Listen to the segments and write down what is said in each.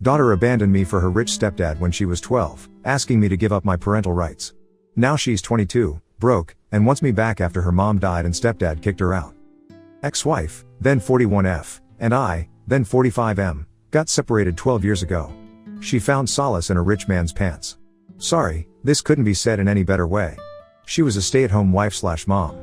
Daughter abandoned me for her rich stepdad when she was 12, asking me to give up my parental rights. Now she's 22, broke, and wants me back after her mom died and stepdad kicked her out. Ex-wife, then 41F, and I, then 45M, got separated 12 years ago. She found solace in a rich man's pants. Sorry, this couldn't be said in any better way. She was a stay-at-home wife/mom.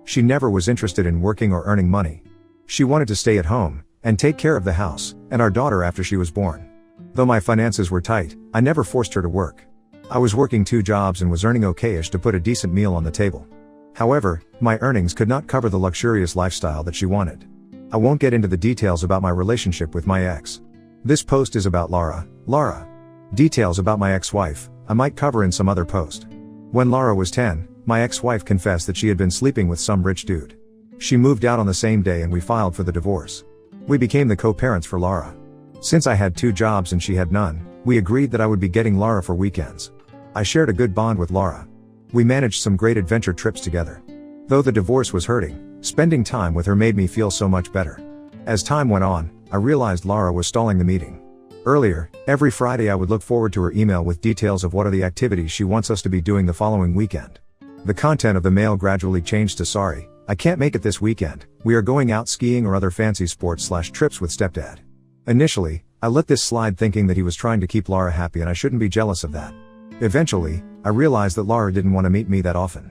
She never was interested in working or earning money. She wanted to stay at home, and take care of the house, and our daughter after she was born. Though my finances were tight, I never forced her to work. I was working 2 jobs and was earning okay-ish to put a decent meal on the table. However, my earnings could not cover the luxurious lifestyle that she wanted. I won't get into the details about my relationship with my ex. This post is about Laura. Details about my ex-wife, I might cover in some other post. When Laura was 10, my ex-wife confessed that she had been sleeping with some rich dude. She moved out on the same day and we filed for the divorce. We became the co-parents for Laura. Since I had 2 jobs and she had none, we agreed that I would be getting Laura for weekends. I shared a good bond with Laura. We managed some great adventure trips together. Though the divorce was hurting, spending time with her made me feel so much better. As time went on, I realized Laura was stalling the meeting. Earlier, every Friday I would look forward to her email with details of what are the activities she wants us to be doing the following weekend. The content of the mail gradually changed to sorry, I can't make it this weekend, we are going out skiing or other fancy sports/trips with stepdad. Initially, I let this slide thinking that he was trying to keep Laura happy and I shouldn't be jealous of that. Eventually, I realized that Laura didn't want to meet me that often.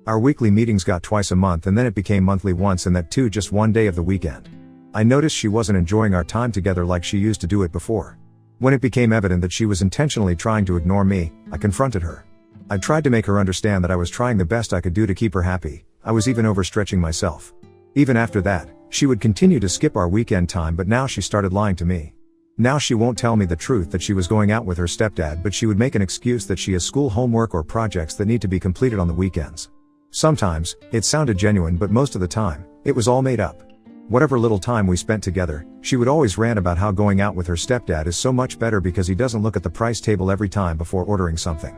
Our weekly meetings got twice a month and then it became monthly once, and that too just one day of the weekend. I noticed she wasn't enjoying our time together like she used to do it before. When it became evident that she was intentionally trying to ignore me, I confronted her. I tried to make her understand that I was trying the best I could do to keep her happy. I was even overstretching myself. Even after that, she would continue to skip our weekend time, but now she started lying to me. Now she won't tell me the truth that she was going out with her stepdad, but she would make an excuse that she has school homework or projects that need to be completed on the weekends. Sometimes, it sounded genuine, but most of the time, it was all made up. Whatever little time we spent together, she would always rant about how going out with her stepdad is so much better because he doesn't look at the price table every time before ordering something.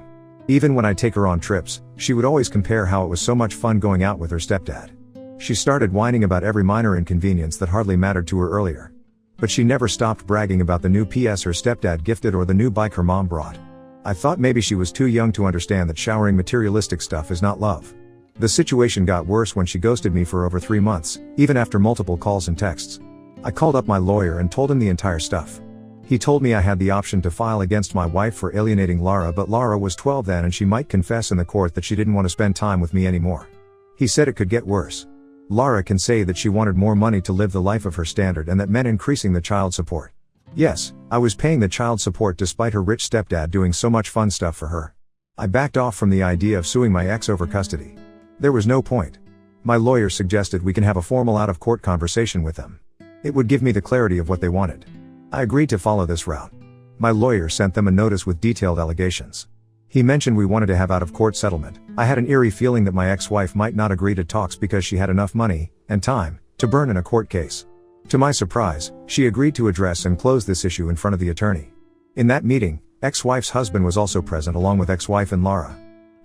Even when I take her on trips, she would always compare how it was so much fun going out with her stepdad. She started whining about every minor inconvenience that hardly mattered to her earlier. But she never stopped bragging about the new PS her stepdad gifted or the new bike her mom brought. I thought maybe she was too young to understand that showering materialistic stuff is not love. The situation got worse when she ghosted me for over 3 months, even after multiple calls and texts. I called up my lawyer and told him the entire stuff. He told me I had the option to file against my wife for alienating Laura, but Laura was 12 then and she might confess in the court that she didn't want to spend time with me anymore. He said it could get worse. Laura can say that she wanted more money to live the life of her standard and that meant increasing the child support. Yes, I was paying the child support despite her rich stepdad doing so much fun stuff for her. I backed off from the idea of suing my ex over custody. There was no point. My lawyer suggested we can have a formal out-of-court conversation with them. It would give me the clarity of what they wanted. I agreed to follow this route. My lawyer sent them a notice with detailed allegations. He mentioned we wanted to have out-of-court settlement. I had an eerie feeling that my ex-wife might not agree to talks because she had enough money, and time, to burn in a court case. To my surprise, she agreed to address and close this issue in front of the attorney. In that meeting, ex-wife's husband was also present along with ex-wife and Laura.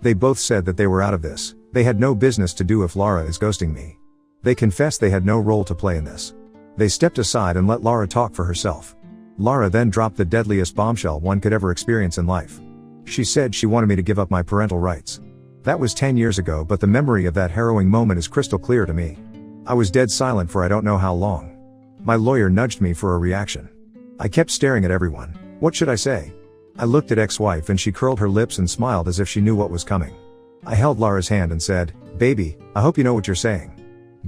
They both said that they were out of this. They had no business to do if Laura is ghosting me. They confessed they had no role to play in this. They stepped aside and let Laura talk for herself. Laura then dropped the deadliest bombshell one could ever experience in life. She said she wanted me to give up my parental rights. That was 10 years ago, but the memory of that harrowing moment is crystal clear to me. I was dead silent for I don't know how long. My lawyer nudged me for a reaction. I kept staring at everyone. What should I say? I looked at ex-wife and she curled her lips and smiled as if she knew what was coming. I held Laura's hand and said, "Baby, I hope you know what you're saying.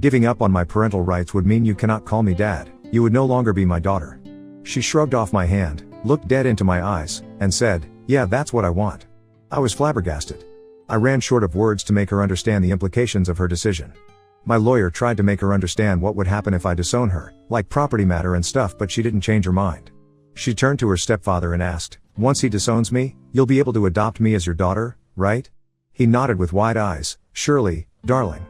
Giving up on my parental rights would mean you cannot call me dad, you would no longer be my daughter." She shrugged off my hand, looked dead into my eyes, and said, "Yeah, that's what I want." I was flabbergasted. I ran short of words to make her understand the implications of her decision. My lawyer tried to make her understand what would happen if I disown her, like property matter and stuff, but she didn't change her mind. She turned to her stepfather and asked, "Once he disowns me, you'll be able to adopt me as your daughter, right?" He nodded with wide eyes. "Surely, darling."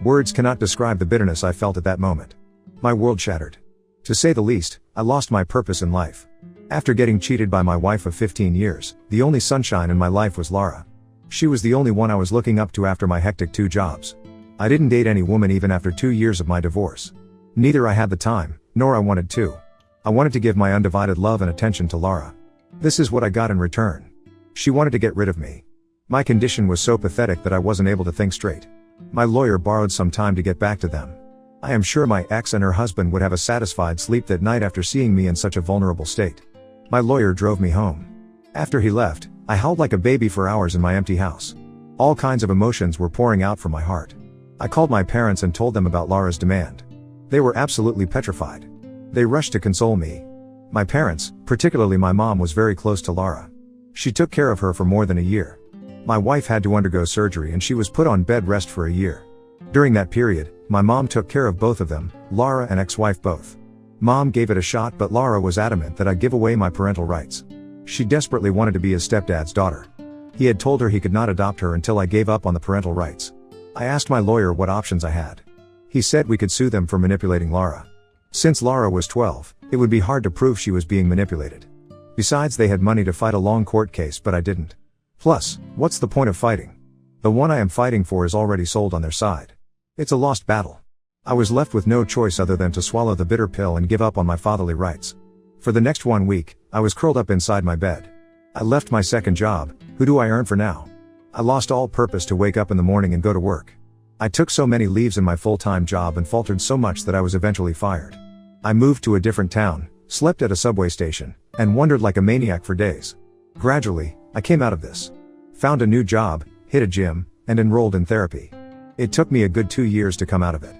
Words cannot describe the bitterness I felt at that moment. My world shattered. To say the least, I lost my purpose in life. After getting cheated by my wife of 15 years, the only sunshine in my life was Laura. She was the only one I was looking up to after my hectic 2 jobs. I didn't date any woman even after 2 years of my divorce. Neither I had the time, nor I wanted to. I wanted to give my undivided love and attention to Laura. This is what I got in return. She wanted to get rid of me. My condition was so pathetic that I wasn't able to think straight. My lawyer borrowed some time to get back to them. I am sure my ex and her husband would have a satisfied sleep that night after seeing me in such a vulnerable state. My lawyer drove me home. After he left, I howled like a baby for hours in my empty house. All kinds of emotions were pouring out from my heart. I called my parents and told them about Laura's demand. They were absolutely petrified. They rushed to console me. My parents, particularly my mom, was very close to Laura. She took care of her for more than a year. My wife had to undergo surgery and she was put on bed rest for a year. During that period, my mom took care of both of them, Laura and ex-wife both. Mom gave it a shot, but Laura was adamant that I give away my parental rights. She desperately wanted to be his stepdad's daughter. He had told her he could not adopt her until I gave up on the parental rights. I asked my lawyer what options I had. He said we could sue them for manipulating Laura. Since Laura was 12, it would be hard to prove she was being manipulated. Besides, they had money to fight a long court case, but I didn't. Plus, what's the point of fighting? The one I am fighting for is already sold on their side. It's a lost battle. I was left with no choice other than to swallow the bitter pill and give up on my fatherly rights. For the next 1 week, I was curled up inside my bed. I left my second job. Who do I earn for now? I lost all purpose to wake up in the morning and go to work. I took so many leaves in my full-time job and faltered so much that I was eventually fired. I moved to a different town, slept at a subway station, and wandered like a maniac for days. Gradually, I came out of this. Found a new job, hit a gym, and enrolled in therapy. It took me a good 2 years to come out of it.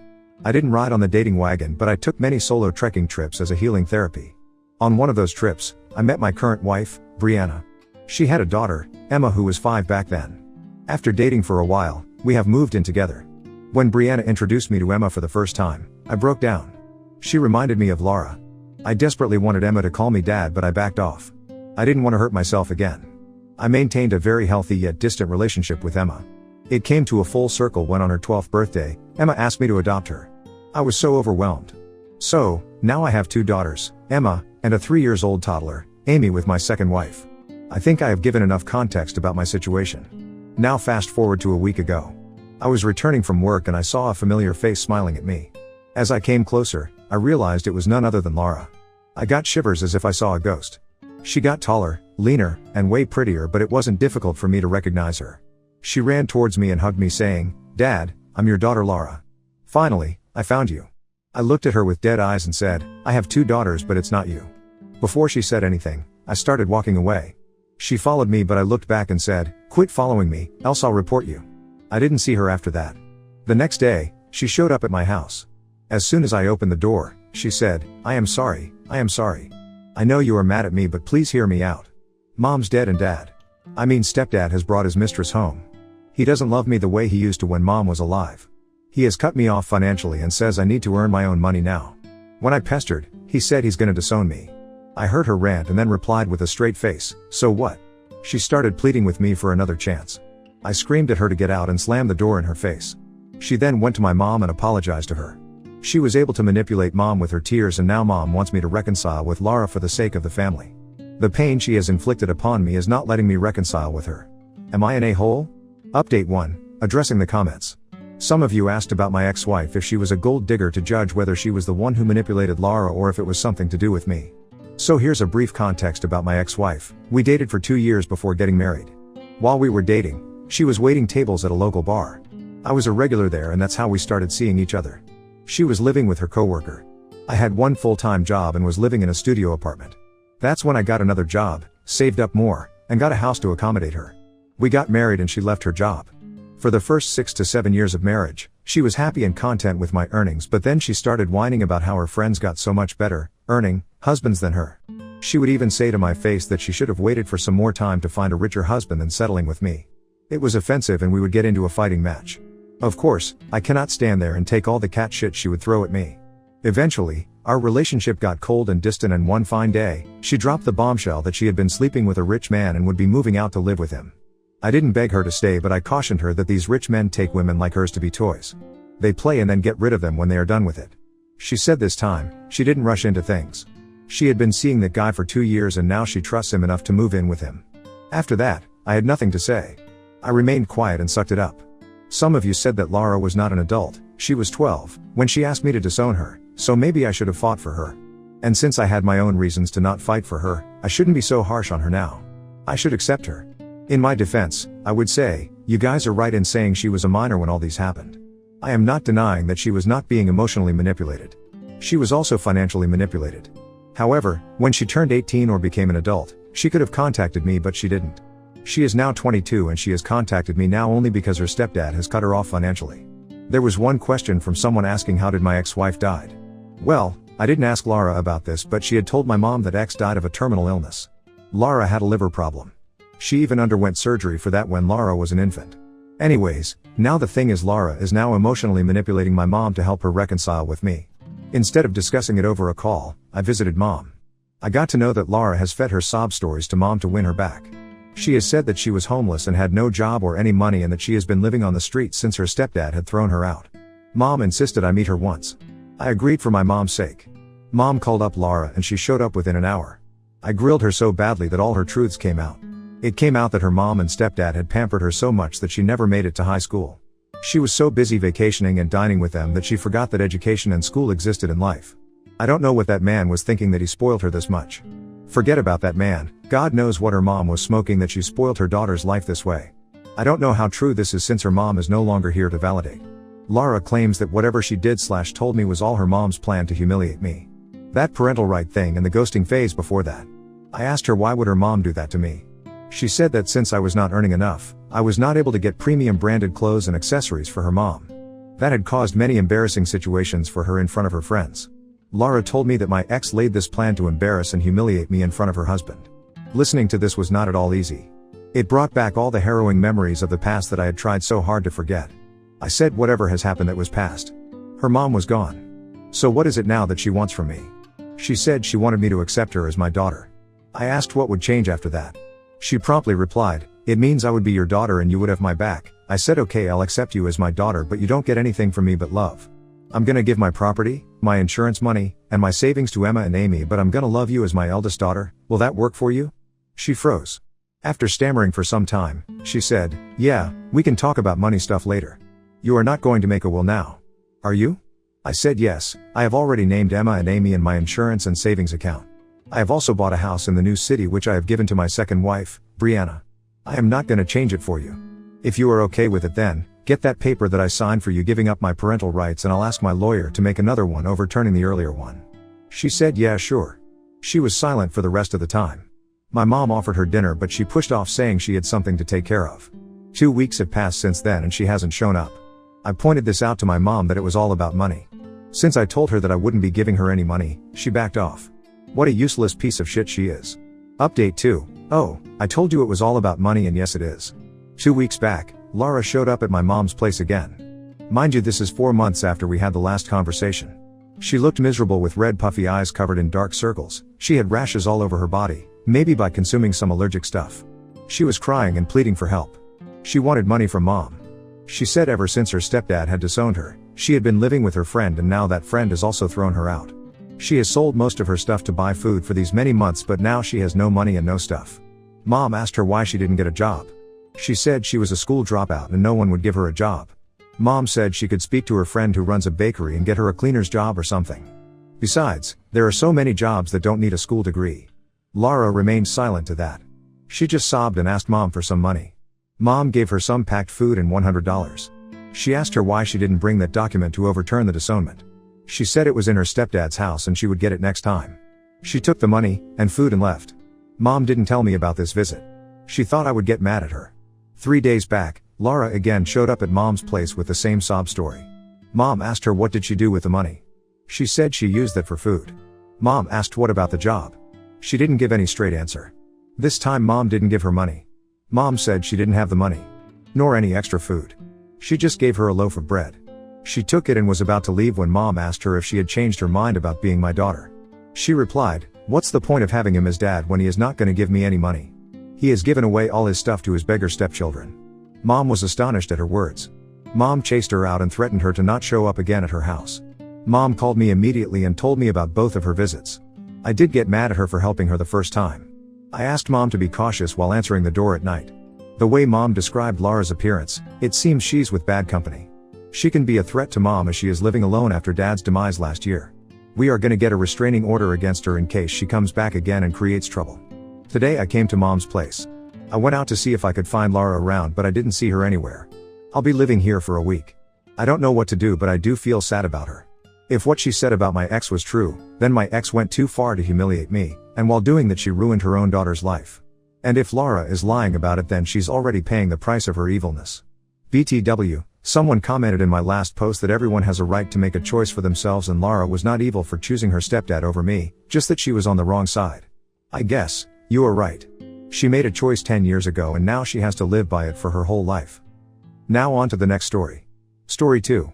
I didn't ride on the dating wagon, but I took many solo trekking trips as a healing therapy. On one of those trips, I met my current wife, Brianna. She had a daughter, Emma, who was 5 back then. After dating for a while, we have moved in together. When Brianna introduced me to Emma for the first time, I broke down. She reminded me of Laura. I desperately wanted Emma to call me dad, but I backed off. I didn't want to hurt myself again. I maintained a very healthy yet distant relationship with Emma. It came to a full circle when on her 12th birthday, Emma asked me to adopt her. I was so overwhelmed. So, now I have 2 daughters, Emma, and a 3-year-old toddler, Amy, with my second wife. I think I have given enough context about my situation. Now fast forward to a week ago. I was returning from work and I saw a familiar face smiling at me. As I came closer, I realized it was none other than Laura. I got shivers as if I saw a ghost. She got taller, leaner, and way prettier, but it wasn't difficult for me to recognize her. She ran towards me and hugged me, saying, "Dad, I'm your daughter Laura. Finally, I found you." I looked at her with dead eyes and said, "I have 2 daughters, but it's not you." Before she said anything, I started walking away. She followed me, but I looked back and said, "Quit following me, else I'll report you." I didn't see her after that. The next day, she showed up at my house. As soon as I opened the door, she said, I am sorry. I know you are mad at me, but please hear me out. Mom's dead and stepdad has brought his mistress home. He doesn't love me the way he used to when Mom was alive. He has cut me off financially and says I need to earn my own money now. When I pestered, he said he's gonna disown me. I heard her rant and then replied with a straight face, "So what?" She started pleading with me for another chance. I screamed at her to get out and slammed the door in her face. She then went to my mom and apologized to her. She was able to manipulate Mom with her tears, and now Mom wants me to reconcile with Laura for the sake of the family. The pain she has inflicted upon me is not letting me reconcile with her. Am I an a-hole? Update 1. Addressing the comments. Some of you asked about my ex-wife, if she was a gold digger, to judge whether she was the one who manipulated Laura or if it was something to do with me. So here's a brief context about my ex-wife. We dated for 2 years before getting married. While we were dating, she was waiting tables at a local bar. I was a regular there, and that's how we started seeing each other. She was living with her coworker. I had one full-time job and was living in a studio apartment. That's when I got another job, saved up more, and got a house to accommodate her. We got married and she left her job. For the first 6 to 7 years of marriage, she was happy and content with my earnings, but then she started whining about how her friends got so much better earning husbands than her. She would even say to my face that she should have waited for some more time to find a richer husband than settling with me. It was offensive and we would get into a fighting match. Of course, I cannot stand there and take all the cat shit she would throw at me. Eventually, our relationship got cold and distant, and one fine day, she dropped the bombshell that she had been sleeping with a rich man and would be moving out to live with him. I didn't beg her to stay, but I cautioned her that these rich men take women like hers to be toys. They play and then get rid of them when they are done with it. She said this time, she didn't rush into things. She had been seeing that guy for 2 years and now she trusts him enough to move in with him. After that, I had nothing to say. I remained quiet and sucked it up. Some of you said that Laura was not an adult, she was 12, when she asked me to disown her, so maybe I should have fought for her. And since I had my own reasons to not fight for her, I shouldn't be so harsh on her now. I should accept her. In my defense, I would say, you guys are right in saying she was a minor when all these happened. I am not denying that she was not being emotionally manipulated. She was also financially manipulated. However, when she turned 18 or became an adult, she could have contacted me, but she didn't. She is now 22 and she has contacted me now only because her stepdad has cut her off financially. There was one question from someone asking how did my ex-wife died. Well, I didn't ask Lara about this, but she had told my mom that ex died of a terminal illness. Lara had a liver problem. She even underwent surgery for that when Lara was an infant. Anyways, now the thing is Lara is now emotionally manipulating my mom to help her reconcile with me. Instead of discussing it over a call, I visited mom. I got to know that Lara has fed her sob stories to mom to win her back. She has said that she was homeless and had no job or any money and that she has been living on the streets since her stepdad had thrown her out. Mom insisted I meet her once. I agreed for my mom's sake. Mom called up Lara and she showed up within an hour. I grilled her so badly that all her truths came out. It came out that her mom and stepdad had pampered her so much that she never made it to high school. She was so busy vacationing and dining with them that she forgot that education and school existed in life. I don't know what that man was thinking that he spoiled her this much. Forget about that man, God knows what her mom was smoking that she spoiled her daughter's life this way. I don't know how true this is since her mom is no longer here to validate. Lara claims that whatever she did/told me was all her mom's plan to humiliate me. That parental right thing and the ghosting phase before that. I asked her why would her mom do that to me. She said that since I was not earning enough, I was not able to get premium branded clothes and accessories for her mom. That had caused many embarrassing situations for her in front of her friends. Lara told me that my ex laid this plan to embarrass and humiliate me in front of her husband. Listening to this was not at all easy. It brought back all the harrowing memories of the past that I had tried so hard to forget. I said whatever has happened that was past. Her mom was gone. So what is it now that she wants from me? She said she wanted me to accept her as my daughter. I asked what would change after that. She promptly replied, it means I would be your daughter and you would have my back. I said okay, I'll accept you as my daughter, but you don't get anything from me but love. I'm gonna give my property, my insurance money, and my savings to Emma and Amy, but I'm gonna love you as my eldest daughter. Will that work for you? She froze. After stammering for some time, she said, yeah, we can talk about money stuff later. You are not going to make a will now. Are you? I said yes, I have already named Emma and Amy in my insurance and savings account. I have also bought a house in the new city which I have given to my second wife, Brianna. I am not gonna change it for you. If you are okay with it then, get that paper that I signed for you giving up my parental rights and I'll ask my lawyer to make another one overturning the earlier one. She said yeah sure. She was silent for the rest of the time. My mom offered her dinner but she pushed off saying she had something to take care of. 2 weeks have passed since then and she hasn't shown up. I pointed this out to my mom that it was all about money. Since I told her that I wouldn't be giving her any money, she backed off. What a useless piece of shit she is. Update 2. Oh, I told you it was all about money and yes it is. 2 weeks back, Lara showed up at my mom's place again. Mind you, this is 4 months after we had the last conversation. She looked miserable with red puffy eyes covered in dark circles. She had rashes all over her body, maybe by consuming some allergic stuff. She was crying and pleading for help. She wanted money from mom. She said ever since her stepdad had disowned her, she had been living with her friend and now that friend has also thrown her out. She has sold most of her stuff to buy food for these many months but now she has no money and no stuff. Mom asked her why she didn't get a job. She said she was a school dropout and no one would give her a job. Mom said she could speak to her friend who runs a bakery and get her a cleaner's job or something. Besides, there are so many jobs that don't need a school degree. Lara remained silent to that. She just sobbed and asked mom for some money. Mom gave her some packed food and $100. She asked her why she didn't bring that document to overturn the disownment. She said it was in her stepdad's house and she would get it next time. She took the money and food and left. Mom didn't tell me about this visit. She thought I would get mad at her. 3 days back, Lara again showed up at mom's place with the same sob story. Mom asked her what did she do with the money. She said she used that for food. Mom asked what about the job. She didn't give any straight answer. This time mom didn't give her money. Mom said she didn't have the money. Nor any extra food. She just gave her a loaf of bread. She took it and was about to leave when mom asked her if she had changed her mind about being my daughter. She replied, what's the point of having him as dad when he is not going to give me any money? He has given away all his stuff to his beggar stepchildren. Mom was astonished at her words. Mom chased her out and threatened her to not show up again at her house. Mom called me immediately and told me about both of her visits. I did get mad at her for helping her the first time. I asked mom to be cautious while answering the door at night. The way mom described Lara's appearance, it seems she's with bad company. She can be a threat to mom as she is living alone after dad's demise last year. We are gonna get a restraining order against her in case she comes back again and creates trouble. Today I came to mom's place. I went out to see if I could find Lara around, but I didn't see her anywhere. I'll be living here for a week. I don't know what to do, but I do feel sad about her. If what she said about my ex was true, then my ex went too far to humiliate me, and while doing that she ruined her own daughter's life. And if Lara is lying about it, then she's already paying the price of her evilness. BTW, someone commented in my last post that everyone has a right to make a choice for themselves, and Lara was not evil for choosing her stepdad over me, just that she was on the wrong side. I guess, you are right. She made a choice 10 years ago and now she has to live by it for her whole life. Now on to the next story. Story 2.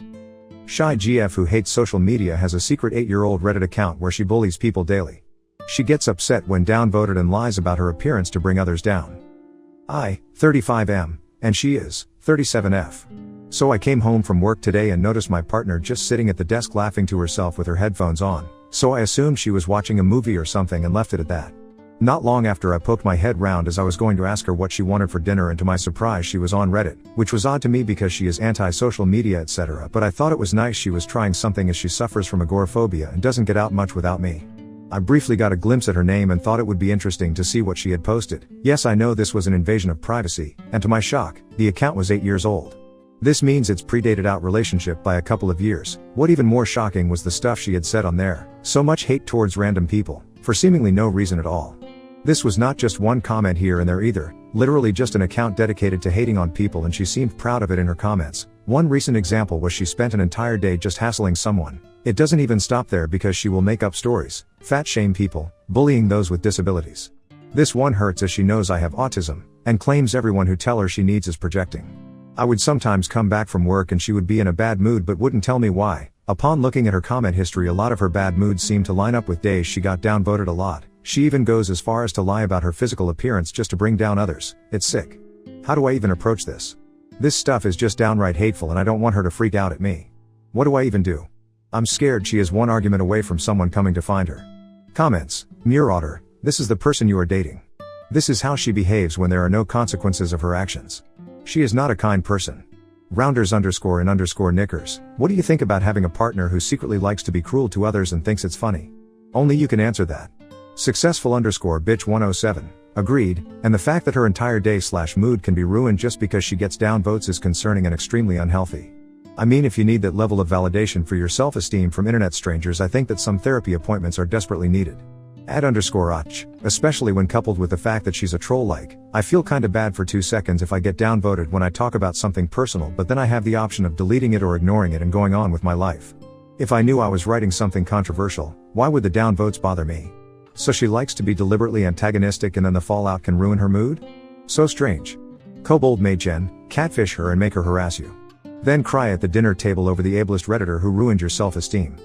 Shy GF who hates social media has a secret 8-year-old Reddit account where she bullies people daily. She gets upset when downvoted and lies about her appearance to bring others down. I, 35M, and she is, 37F. So I came home from work today and noticed my partner just sitting at the desk laughing to herself with her headphones on, so I assumed she was watching a movie or something and left it at that. Not long after I poked my head round as I was going to ask her what she wanted for dinner, and to my surprise she was on Reddit, which was odd to me because she is anti-social media etc, but I thought it was nice she was trying something as she suffers from agoraphobia and doesn't get out much without me. I briefly got a glimpse at her name and thought it would be interesting to see what she had posted. Yes, I know this was an invasion of privacy, and to my shock, the account was 8 years old. This means it's predated our relationship by a couple of years. What even more shocking was the stuff she had said on there. So much hate towards random people, for seemingly no reason at all. This was not just one comment here and there either, literally just an account dedicated to hating on people, and she seemed proud of it in her comments. One recent example was she spent an entire day just hassling someone. It doesn't even stop there because she will make up stories, fat shame people, bullying those with disabilities. This one hurts as she knows I have autism, and claims everyone who tell her she needs is projecting. I would sometimes come back from work and she would be in a bad mood but wouldn't tell me why. Upon looking at her comment history, a lot of her bad moods seemed to line up with days she got downvoted a lot. She even goes as far as to lie about her physical appearance just to bring down others. It's sick. How do I even approach this? This stuff is just downright hateful and I don't want her to freak out at me. What do I even do? I'm scared she is one argument away from someone coming to find her. Comments. Murotter, this is the person you are dating. This is how she behaves when there are no consequences of her actions. She is not a kind person. Rounders_in_knickers, what do you think about having a partner who secretly likes to be cruel to others and thinks it's funny? Only you can answer that. Successful_bitch107, agreed, and the fact that her entire day/mood can be ruined just because she gets downvotes is concerning and extremely unhealthy. I mean, if you need that level of validation for your self-esteem from internet strangers, I think that some therapy appointments are desperately needed. @_ach, especially when coupled with the fact that she's a troll. Like, I feel kinda bad for 2 seconds if I get downvoted when I talk about something personal, but then I have the option of deleting it or ignoring it and going on with my life. If I knew I was writing something controversial, why would the downvotes bother me? So she likes to be deliberately antagonistic and then the fallout can ruin her mood? So strange. Kobold Maygen, catfish her and make her harass you. Then cry at the dinner table over the ableist Redditor who ruined your self-esteem.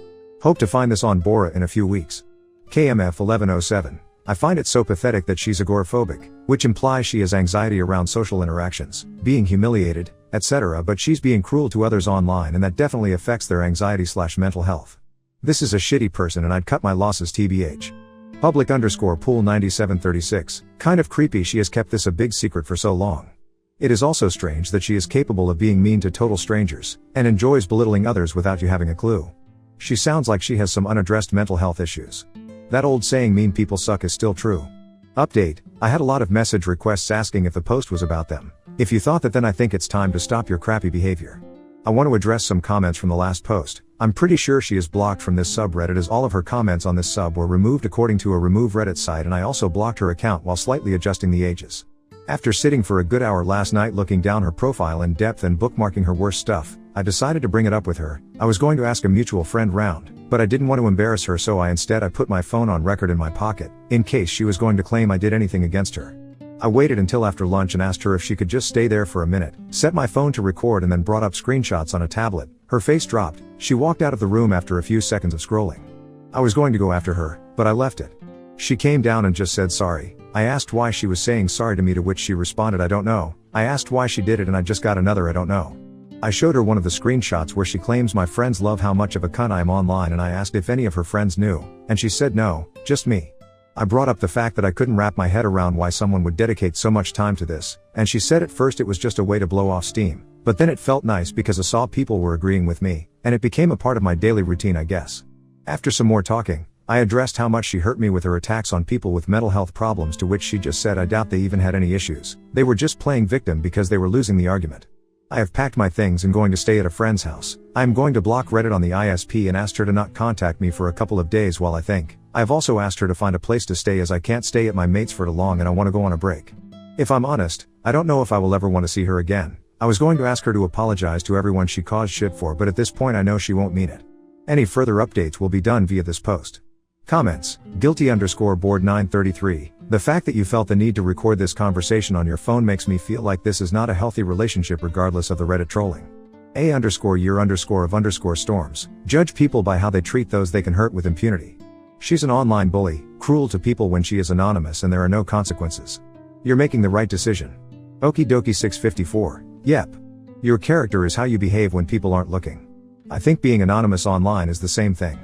Hope to find this on Bora in a few weeks. KMF1107, I find it so pathetic that she's agoraphobic, which implies she has anxiety around social interactions, being humiliated, etc, but she's being cruel to others online and that definitely affects their anxiety/mental health. This is a shitty person and I'd cut my losses tbh. Public_pool9736, kind of creepy she has kept this a big secret for so long. It is also strange that she is capable of being mean to total strangers, and enjoys belittling others without you having a clue. She sounds like she has some unaddressed mental health issues. That old saying mean people suck is still true. Update, I had a lot of message requests asking if the post was about them. If you thought that, then I think it's time to stop your crappy behavior. I want to address some comments from the last post. I'm pretty sure she is blocked from this subreddit as all of her comments on this sub were removed according to a remove Reddit site, and I also blocked her account while slightly adjusting the ages. After sitting for a good hour last night looking down her profile in depth and bookmarking her worst stuff, I decided to bring it up with her. I was going to ask a mutual friend round, but I didn't want to embarrass her, so I put my phone on record in my pocket, in case she was going to claim I did anything against her. I waited until after lunch and asked her if she could just stay there for a minute, set my phone to record and then brought up screenshots on a tablet. Her face dropped. She walked out of the room after a few seconds of scrolling. I was going to go after her, but I left it. She came down and just said sorry. I asked why she was saying sorry to me, to which she responded, I don't know. I asked why she did it and I just got another I don't know. I showed her one of the screenshots where she claims my friends love how much of a cunt I am online, and I asked if any of her friends knew, and she said no, just me. I brought up the fact that I couldn't wrap my head around why someone would dedicate so much time to this, and she said at first it was just a way to blow off steam, but then it felt nice because I saw people were agreeing with me, and it became a part of my daily routine, I guess. After some more talking, I addressed how much she hurt me with her attacks on people with mental health problems, to which she just said I doubt they even had any issues. They were just playing victim because they were losing the argument. I have packed my things and going to stay at a friend's house. I am going to block Reddit on the ISP and asked her to not contact me for a couple of days while I think. I have also asked her to find a place to stay, as I can't stay at my mate's for too long and I want to go on a break. If I'm honest, I don't know if I will ever want to see her again. I was going to ask her to apologize to everyone she caused shit for, but at this point I know she won't mean it. Any further updates will be done via this post. Comments: Guilty_board 933. The fact that you felt the need to record this conversation on your phone makes me feel like this is not a healthy relationship regardless of the Reddit trolling. A_year_of_storms. Judge people by how they treat those they can hurt with impunity. She's an online bully, cruel to people when she is anonymous and there are no consequences. You're making the right decision. Okie dokie 654. Yep. Your character is how you behave when people aren't looking. I think being anonymous online is the same thing.